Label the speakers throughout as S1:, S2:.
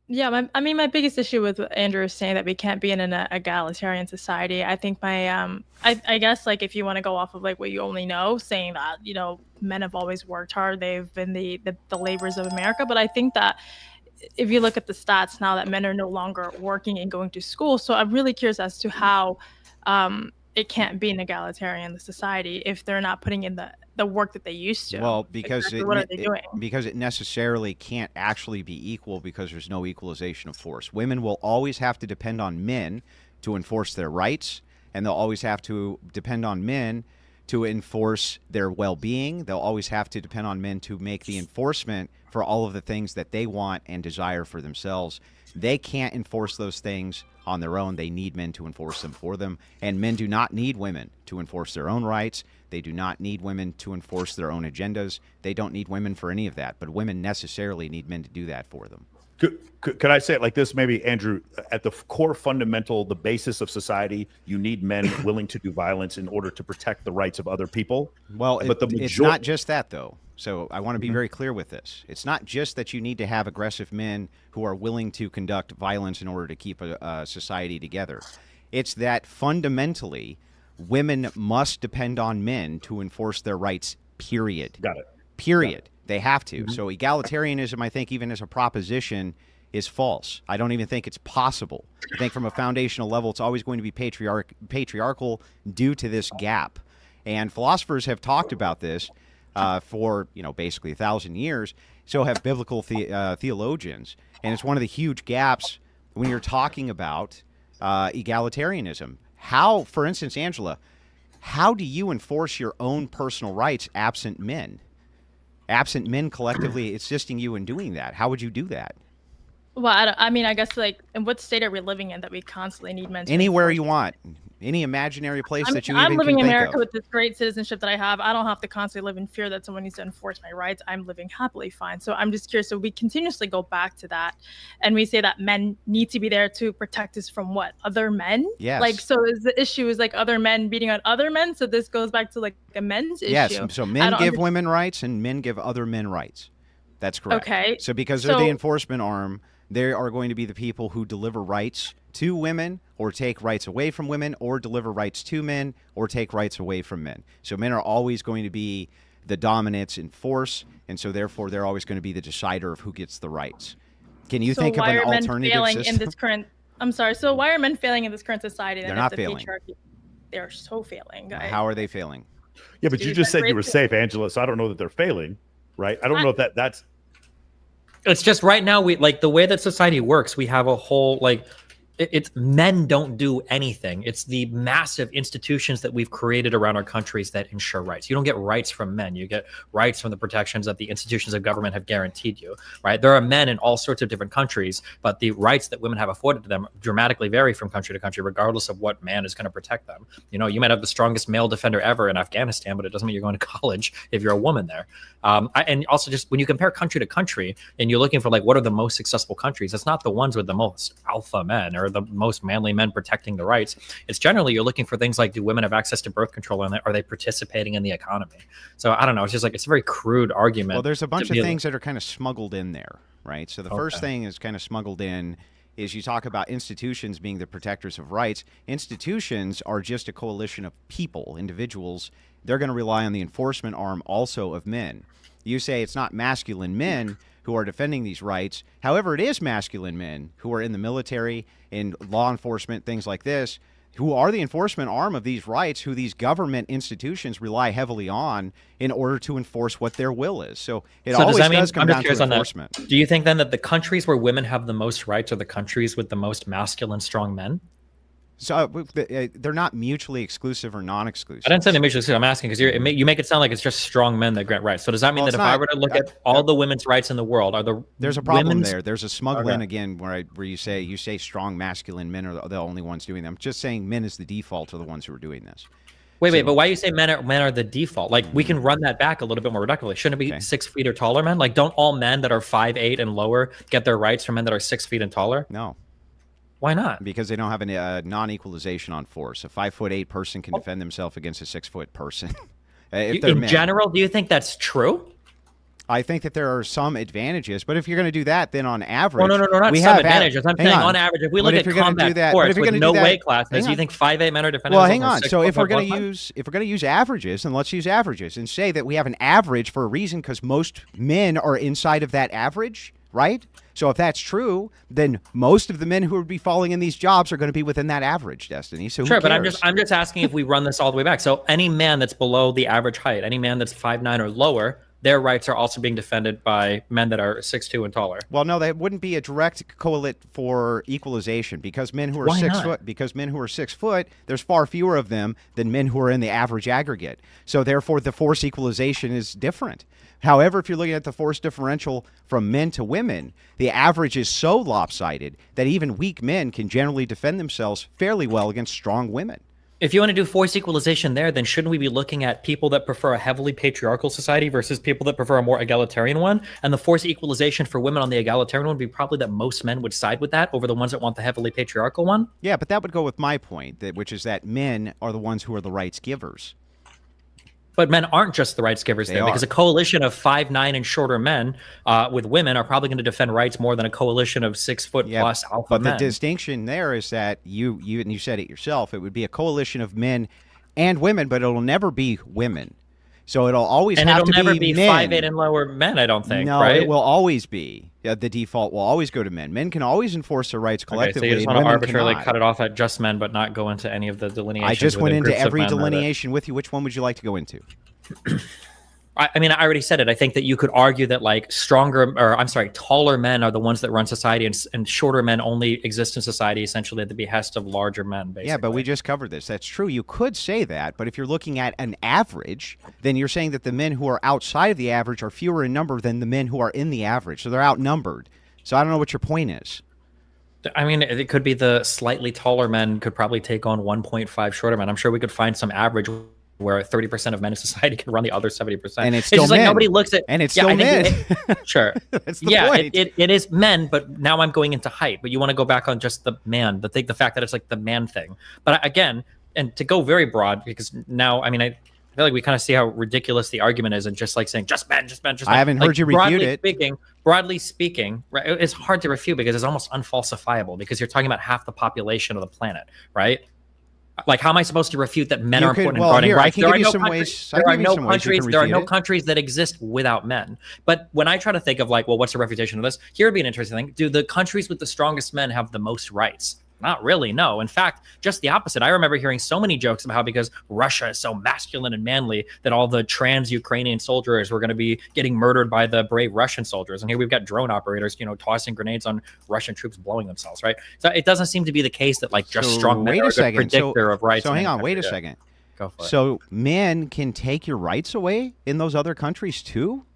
S1: Yeah, I mean, my biggest issue with what Andrew is saying that we can't be in an egalitarian society. I think I guess like if you want to go off of like what you only know, saying that men have always worked hard, they've been the laborers of America. But I think that if you look at the stats now, that men are no longer working and going to school. So I'm really curious as to how it can't be an egalitarian society if they're not putting in the work that they used to.
S2: Well, because
S1: Exactly, what are they doing?
S2: because it necessarily can't actually be equal because there's no equalization of force. Women will always have to depend on men to enforce their rights, and they'll always have to depend on men to enforce their well-being. They'll always have to depend on men to make the enforcement for all of the things that they want and desire for themselves. They can't enforce those things on their own. They need men to enforce them for them. And men do not need women to enforce their own rights. They do not need women to enforce their own agendas. They don't need women for any of that. But women necessarily need men to do that for them.
S3: Could I say it like this, maybe, Andrew? At the core fundamental, the basis of society, you need men willing to do violence in order to protect the rights of other people.
S2: Well, but it's not just that, though. So I want to be very clear with this. It's not just that you need to have aggressive men who are willing to conduct violence in order to keep a society together. It's that fundamentally, women must depend on men to enforce their rights, period.
S3: Got it.
S2: Period. They have to. So egalitarianism, I think, even as a proposition, is false. I don't even think it's possible. I think from a foundational level, it's always going to be patriarchal due to this gap. And philosophers have talked about this for, basically 1,000 years. So have biblical theologians. And it's one of the huge gaps when you're talking about egalitarianism. How, for instance, Angela, how do you enforce your own personal rights absent men? Absent men collectively assisting you in doing that. How would you do that?
S1: Well, I mean, I guess like, in what state are we living in that we constantly need men to
S2: Anywhere
S1: enforce
S2: you want. Any imaginary place that you
S1: I'm
S2: even
S1: living
S2: can
S1: in
S2: think
S1: America
S2: of.
S1: with this great citizenship that I have. I don't have to constantly live in fear that someone needs to enforce my rights. I'm living happily fine. So I'm just curious. So we continuously go back to that, and we say that men need to be there to protect us from what? Other men?
S2: Yes.
S1: Like, so is the issue is like other men beating on other men? So this goes back to like a men's issue.
S2: Yes. So men give women rights and men give other men rights. That's correct.
S1: Okay.
S2: So because they're the enforcement arm, they are going to be the people who deliver rights to women or take rights away from women or deliver rights to men or take rights away from men. So men are always going to be the dominants in force, and so therefore they're always going to be the decider of who gets the rights. Can you think of an alternative system?
S1: In this current, I'm sorry. So why are men failing in this current society?
S2: They're not failing.
S1: They're so failing.
S2: How are they failing?
S3: Yeah, but you just said you were safe, Angela, so I don't know that they're failing, right? I don't know if that's...
S4: It's just right now, we like the way that society works. We have a whole it's men don't do anything. It's the massive institutions that we've created around our countries that ensure rights. You don't get rights from men. You get rights from the protections that the institutions of government have guaranteed you, right? There are men in all sorts of different countries, but the rights that women have afforded to them dramatically vary from country to country, regardless of what man is going to protect them. You might have the strongest male defender ever in Afghanistan, but it doesn't mean you're going to college if you're a woman there. And also just when you compare country to country and you're looking for what are the most successful countries, it's not the ones with the most alpha men or the most manly men protecting the rights. It's generally you're looking for things like, do women have access to birth control, and are they participating in the economy? So I don't know. It's just it's a very crude argument.
S2: Well, there's a bunch of things that are kind of smuggled in there, right? So the first thing is kind of smuggled in is you talk about institutions being the protectors of rights. Institutions are just a coalition of people, individuals. They're going to rely on the enforcement arm also of men. You say it's not masculine men who are defending these rights. However, it is masculine men who are in the military, in law enforcement, things like this, who are the enforcement arm of these rights, who these government institutions rely heavily on in order to enforce what their will is. So it always does come down to enforcement.
S4: Do you think then that the countries where women have the most rights are the countries with the most masculine, strong men?
S2: So they're not mutually exclusive or non-exclusive.
S4: I didn't say they're mutually exclusive. I'm asking because you make it sound like it's just strong men that grant rights. So does that mean that if I were to look at all the women's rights in the world,
S2: there's a problem there? There's a smuggling again where you say strong masculine men are the only ones doing them. I'm just saying men is the default are the ones who are doing this.
S4: Wait, but why you say men are the default? We can run that back a little bit more reductively. Shouldn't it be 6 feet or taller men? Don't all men that are 5'8" and lower get their rights from men that are 6 feet and taller?
S2: No.
S4: Why not?
S2: Because they don't have a non-equalization on force. A 5'8" person can defend themselves against a 6 foot person.
S4: In general, do you think that's true?
S2: I think that there are some advantages, but if you're going to do that, then on average,
S4: no, not
S2: we
S4: some
S2: have
S4: advantages. I'm saying on average, if we look at combat sports with no weight classes, you think 5'8" men are defending?
S2: Well, hang on. So if we're going to use averages, then let's use averages and say that we have an average for a reason, because most men are inside of that average, right? So if that's true, then most of the men who would be falling in these jobs are going to be within that average, Destiny. So
S4: sure, but I'm just asking if we run this all the way back. So any man that's below the average height, any man that's 5'9" or lower, their rights are also being defended by men that are 6'2" and taller.
S2: Well, no, that wouldn't be a direct correlate for equalization, because men who are 6 foot, because men who are 6 foot, there's far fewer of them than men who are in the average aggregate. So therefore, the force equalization is different. However, if you're looking at the force differential from men to women, the average is so lopsided that even weak men can generally defend themselves fairly well against strong women.
S4: If you want to do force equalization there, then shouldn't we be looking at people that prefer a heavily patriarchal society versus people that prefer a more egalitarian one? And the force equalization for women on the egalitarian one would be probably that most men would side with that over the ones that want the heavily patriarchal one?
S2: Yeah, but that would go with my point, which is that men are the ones who are the rights givers.
S4: But men aren't just the rights givers there, because a coalition of 5'9" and shorter men with women are probably going to defend rights more than a coalition of 6 foot plus alpha men.
S2: But the distinction there is that you said it yourself, it would be a coalition of men and women, but it'll never be women. So it'll always have to be men. And it'll never be
S4: 5'8" and lower men, I don't think,
S2: no,
S4: right?
S2: It will always be. The default will always go to men. Men can always enforce their rights collectively.
S4: Okay, so you just want to arbitrarily cut it off at just men, but not go into any of the delineations.
S2: I just went into every delineation with you. Which one would you like to go into?
S4: I mean, I already said it. I think that you could argue that taller men are the ones that run society, and shorter men only exist in society essentially at the behest of larger men, basically.
S2: Yeah, but we just covered this. That's true. You could say that, but if you're looking at an average, then you're saying that the men who are outside of the average are fewer in number than the men who are in the average. So they're outnumbered. So I don't know what your point is.
S4: I mean, it could be the slightly taller men could probably take on 1.5 shorter men. I'm sure we could find some average where 30% of men in society can run the other 70%.
S2: And it's still
S4: just
S2: men.
S4: Like nobody looks at,
S2: and it's still men.
S4: Sure.
S2: That's the point.
S4: It is men, but now I'm going into height. But you want to go back on just the man, the fact that it's like the man thing. But again, and to go very broad, because now, I mean, I feel like we kind of see how ridiculous the argument is, and just like saying just men. I
S2: haven't heard you refute it.
S4: Broadly speaking, right, it's hard to refute because it's almost unfalsifiable, because you're talking about half the population of the planet, right? Like, how am I supposed to refute that men are important in guarding rights? There are no countries that exist without men. But when I try to think of like, well, what's the refutation of this? Here would be an interesting thing. Do the countries with the strongest men have the most rights? Not really, no. In fact, just the opposite. I remember hearing so many jokes about how because Russia is so masculine and manly that all the trans Ukrainian soldiers were going to be getting murdered by the brave Russian soldiers. And here we've got drone operators, tossing grenades on Russian troops blowing themselves, right? So it doesn't seem to be the case that like just strong men are the predictor of rights.
S2: So hang on, wait a second.
S4: Go for it.
S2: So men can take your rights away in those other countries too?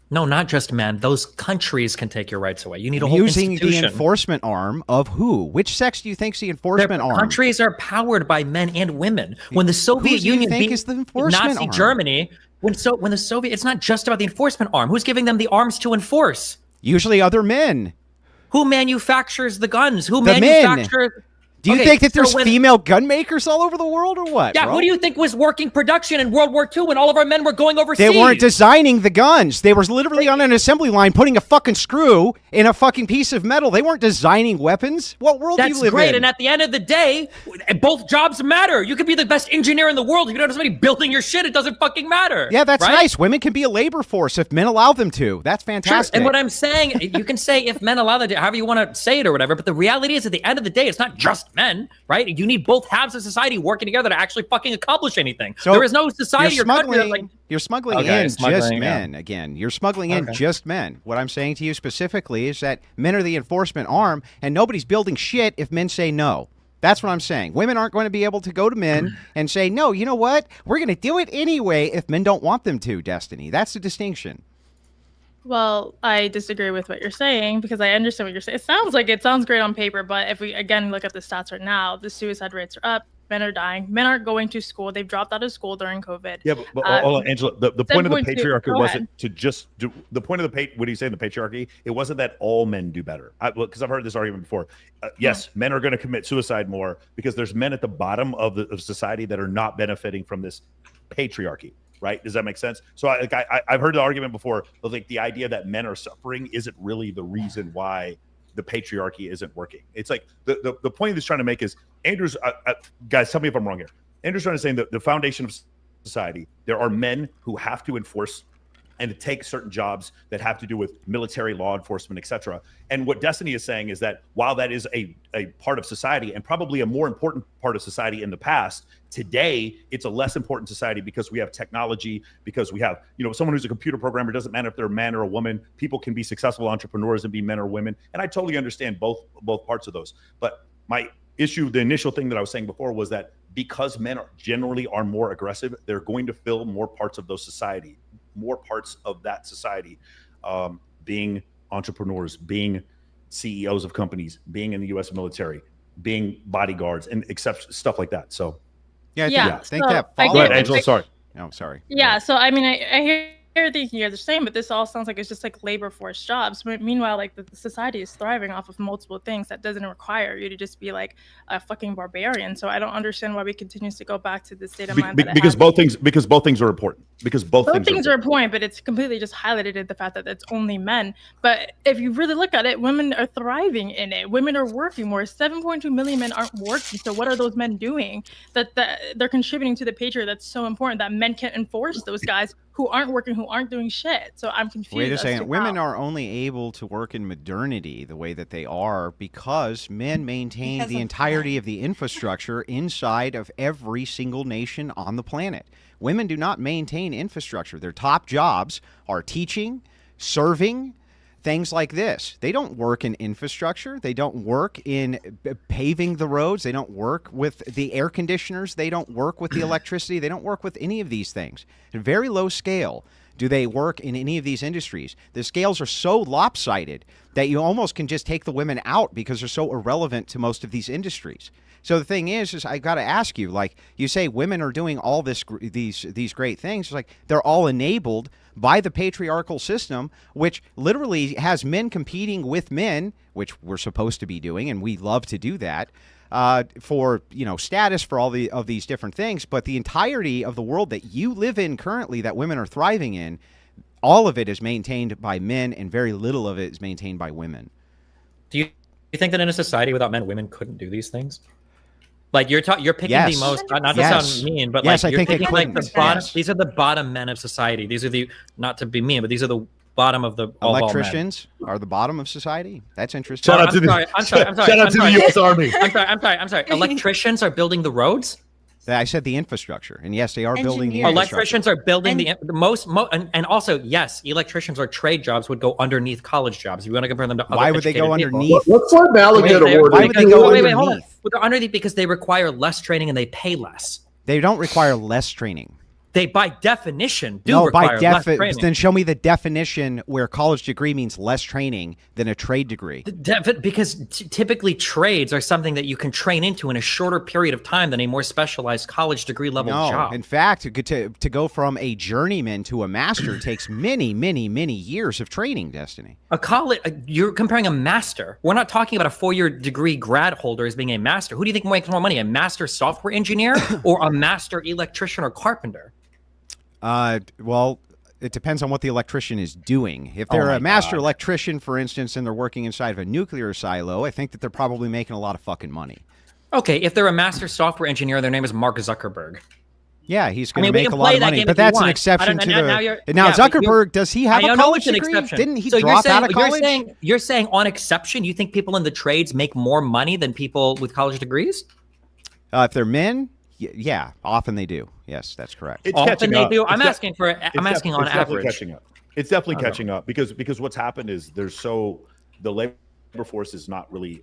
S4: No, not just men. Those countries can take your rights away. You need a whole
S2: institution.
S4: Using
S2: the enforcement arm of who? Which sex do you think's the enforcement arm?
S4: Countries are powered by men and women. When the Soviet Union beat
S2: is the enforcement
S4: Nazi
S2: arm?
S4: Germany, when the Soviet, it's not just about the enforcement arm. Who's giving them the arms to enforce?
S2: Usually other men.
S4: Who manufactures the guns? Who
S2: the
S4: manufactures?
S2: Men. Do you think that there's female gun makers all over the world, or what?
S4: Yeah,
S2: bro?
S4: Who do you think was working production in World War II when all of our men were going overseas?
S2: They weren't designing the guns. They were literally on an assembly line putting a fucking screw in a fucking piece of metal. They weren't designing weapons. What world do you live in?
S4: That's great, and at the end of the day, both jobs matter. You could be the best engineer in the world. If you don't have somebody building your shit, it doesn't fucking matter.
S2: Yeah, that's
S4: right?
S2: nice. Women can be a labor force if men allow them to. That's fantastic.
S4: Sure. And what I'm saying, you can say if men allow them to, however you want to say it or whatever, but the reality is at the end of the day, it's not just men, right? You need both halves of society working together to actually fucking accomplish anything. So there is no society or country that's like...
S2: You're smuggling in just men, again. You're smuggling in just men. What I'm saying to you specifically is that men are the enforcement arm, and nobody's building shit if men say no. That's what I'm saying. Women aren't going to be able to go to men and say, no, you know what? We're going to do it anyway if men don't want them to, Destiny. That's the distinction.
S1: Well, I disagree with what you're saying because I understand what you're saying. It sounds great on paper, but if we again look at the stats right now, the suicide rates are up. Men are dying. Men aren't going to school. They've dropped out of school during COVID.
S3: Yeah, but hold on, Angela. The point of the patriarchy wasn't to just do the point of the what do you say in the patriarchy? It wasn't that all men do better. Because I've heard this argument before. Yes, men are going to commit suicide more because there's men at the bottom of society that are not benefiting from this patriarchy. right? Does that make sense? So I've heard the argument before, but like the idea that men are suffering isn't really the reason why the patriarchy isn't working. It's like the point he's trying to make is Andrew's guys, tell me if I'm wrong here. Andrew's trying to say that the foundation of society, there are men who have to enforce and to take certain jobs that have to do with military, law enforcement, etc. And what Destiny is saying is that while that is a part of society and probably a more important part of society in the past, today it's a less important society because we have technology, because we have, someone who's a computer programmer, doesn't matter if they're a man or a woman, people can be successful entrepreneurs and be men or women. And I totally understand both parts of those. But my issue, the initial thing that I was saying before was that because men generally are more aggressive, they're going to fill more parts of that society, being entrepreneurs, being CEOs of companies, being in the U.S. military, being bodyguards, and stuff like that. So,
S2: I think
S3: Go ahead, Angela. Sorry.
S2: No, sorry.
S1: Yeah. So I mean, I hear everything you guys are saying, but this all sounds like it's just like labor force jobs. But meanwhile, like the society is thriving off of multiple things that doesn't require you to just be like a fucking barbarian. So I don't understand why we continue to go back to this state of mind.
S3: Because both things are important. Because both things are important,
S1: but it's completely just highlighted the fact that it's only men. But if you really look at it, women are thriving in it. Women are working more. 7.2 million men aren't working. So what are those men doing that they're contributing to the patriarchy that's so important that men can't enforce those guys who aren't working, who aren't doing shit? So I'm confused.
S2: Wait a second. Women are only able to work in modernity the way that they are because men maintain the entirety of the infrastructure inside of every single nation on the planet. Women do not maintain infrastructure. Their top jobs are teaching, serving, things like this. They don't work in infrastructure. They don't work in paving the roads. They don't work with the air conditioners. They don't work with the electricity. They don't work with any of these things. At a very low scale do they work in any of these industries. The scales are so lopsided that you almost can just take the women out because they're so irrelevant to most of these industries. So the thing is I got to ask you, like you say women are doing all these great things. It's like they're all enabled by the patriarchal system, which literally has men competing with men, which we're supposed to be doing, and we love to do that, for status, for all of these different things. But the entirety of the world that you live in currently, that women are thriving in, all of it is maintained by men, and very little of it is maintained by women.
S4: Do you think that in a society without men, women couldn't do these things? Like you're picking the most, not to sound mean, but like you're picking like the bottom. These are the bottom men of society. These are not to be mean, but these are the bottom of the
S2: electricians are the bottom of society. That's interesting.
S3: Shout out to the U.S. Army.
S4: I'm sorry. Electricians are building the roads.
S2: I said the infrastructure, and yes, they are building the
S4: electricians are building the most, and also yes, electricians are trade jobs would go underneath college jobs. If you want to compare them to
S2: why would they go underneath?
S5: What's our Malagate award?
S4: Why would they go underneath? Hold on. Well, they're underneath because they require less training and they pay less.
S2: They don't require less training.
S4: They, by definition, require less training.
S2: Then show me the definition where college degree means less training than a trade degree.
S4: Because typically trades are something that you can train into in a shorter period of time than a more specialized college degree level job.
S2: In fact, to go from a journeyman to a master takes many, many, many years of training, Destiny.
S4: You're comparing a master. We're not talking about a 4-year degree grad holder as being a master. Who do you think makes more money, a master software engineer or a master electrician or carpenter?
S2: Well, it depends on what the electrician is doing. If they're a master electrician, for instance, and they're working inside of a nuclear silo, I think that they're probably making a lot of fucking money.
S4: Okay, if they're a master software engineer, their name is Mark Zuckerberg.
S2: Yeah, he's going to make a lot of money, but that's an exception to the. Now Zuckerberg, does he have a college degree? Didn't he drop out of college?
S4: You're saying on exception, you think people in the trades make more money than people with college degrees?
S2: If they're men. Yeah, often they do. Yes, that's correct.
S4: Often they do. I'm asking on average.
S3: Catching up. It's definitely catching up because what's happened is the labor force is not really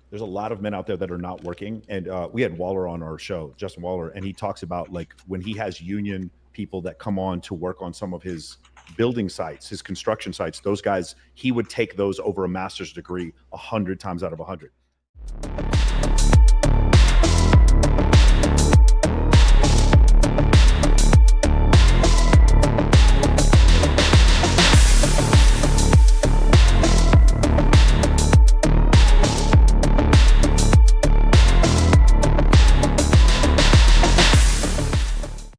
S3: there's a lot of men out there that are not working, and we had Waller on our show, Justin Waller, and he talks about like when he has union people that come on to work on some of his building sites, his construction sites, those guys, he would take those over a master's degree 100 times out of 100.